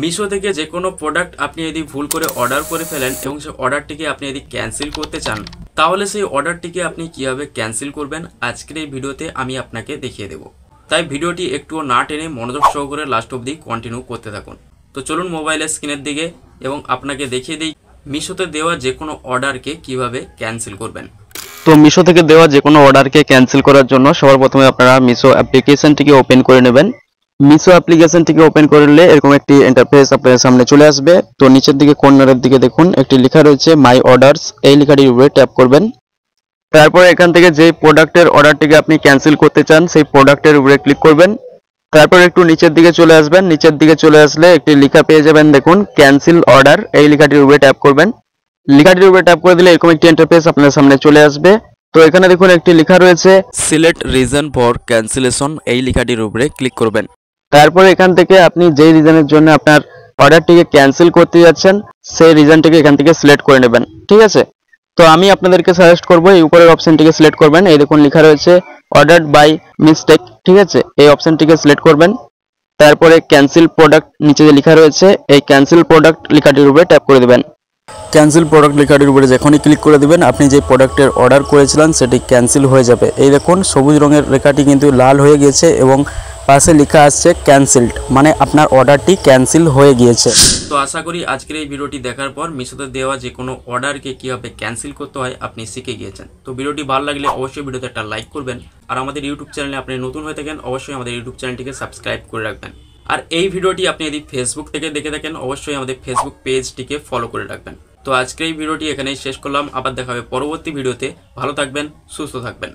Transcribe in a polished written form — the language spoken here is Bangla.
মিশো থেকে যে কোনো প্রোডাক্ট আপনি যদি ভুল করে অর্ডার করে ফেলেন এবং সেই অর্ডারটিকে আপনি যদি ক্যান্সেল করতে চান, তাহলে সেই অর্ডারটিকে আপনি কিভাবে ক্যান্সেল করবেন আজকের এই ভিডিওতে আমি আপনাকে দেখিয়ে দেব। তাই ভিডিওটি একটুও না টেনে মনোযোগ সহকারে লাস্ট অবধি কন্টিনিউ করতে থাকুন। তো চলুন মোবাইলের স্ক্রিনের দিকে এবং আপনাকে দেখিয়ে দিই মিশোতে দেওয়া যে কোনো অর্ডারকে কিভাবে ক্যান্সেল করবেন। তো মিশো থেকে দেওয়া যে কোনো অর্ডারকে ক্যান্সেল করার জন্য সবার প্রথমে আপনারা মিশো অ্যাপ্লিকেশনটিকে ওপেন করে নেবেন। মিশো অ্যাপ্লিকেশনটিকে ওপেন করলে এরকম একটি ইন্টারফেস আপনার সামনে চলে আসবে। তো নিচের দিকে কর্নারের দিকে দেখুন একটি লেখা রয়েছে মাই অর্ডারস, এই লেখাটির উপরে ট্যাপ করবেন। তারপরে এখান থেকে যে প্রোডাক্টের অর্ডারটিকে আপনি ক্যান্সেল করতে চান সেই প্রোডাক্টের উপরে ক্লিক করবেন। তারপর একটু নিচের দিকে চলে আসবেন। নিচের দিকে চলে আসলে একটি লেখা পেয়ে যাবেন, দেখুন ক্যান্সেল অর্ডার, এই লেখাটির উপরে ট্যাপ করবেন। লেখাটির উপরে ট্যাপ করে দিলে এরকম একটি ইন্টারফেস আপনার সামনে চলে আসবে। তো এখানে দেখুন একটি লেখা রয়েছে সিলেক্ট রিজন ফর ক্যান্সেলেশন, এই লেখাটির উপরে ক্লিক করবেন। তারপরে এখান থেকে আপনি যেই রিজনের জন্য আপনার অর্ডারটিকে ক্যান্সেল করতে যাচ্ছেন সেই রিজনটিকে এখান থেকে সিলেক্ট করে নেবেন, ঠিক আছে। তো আমি আপনাদেরকে সাজেস্ট করব এই উপরের অপশনটিকে সিলেক্ট করবেন। এই দেখুন লেখা রয়েছে অর্ডারড বাই মিস্টেক, ঠিক আছে, এই অপশনটিকে সিলেক্ট করবেন। তারপরে ক্যান্সেল প্রোডাক্ট নিচে যে লেখা রয়েছে এই ক্যান্সেল প্রোডাক্ট লেখাটির উপরে ট্যাপ করে দেবেন। ক্যান্সেল প্রোডাক্ট লেখাটির উপরে যখনই ক্লিক করে দেবেন আপনি যে প্রোডাক্টের অর্ডার করেছিলেন সেটি ক্যান্সেল হয়ে যাবে। এই দেখুন সবুজ রঙের রেখাটি কিন্তু লাল হয়ে গিয়েছে এবং পাশে লেখা আসছে ক্যান্সেলড, মানে আপনার অর্ডারটি ক্যান্সেল হয়ে গিয়েছে। তো আশা করি আজকের এই ভিডিওটি দেখার পর মিশোতে দেওয়া যে কোনো অর্ডারকে কীভাবে ক্যান্সেল করতে হয় আপনি শিখে গিয়েছেন। তো ভিডিওটি ভালো লাগলে অবশ্যই ভিডিওতে একটা লাইক করবেন, আর আমাদের ইউটিউব চ্যানেলে আপনি নতুন হয়ে থাকেন অবশ্যই আমাদের ইউটিউব চ্যানেলটিকে সাবস্ক্রাইব করে রাখবেন। আর এই ভিডিওটি আপনি যদি ফেসবুক থেকে দেখে থাকেন অবশ্যই আমাদের ফেসবুক পেজটিকে ফলো করে রাখবেন। তো আজকের এই ভিডিওটি এখানেই শেষ করলাম, আবার দেখা হবে পরবর্তী ভিডিওতে। ভালো থাকবেন, সুস্থ থাকবেন।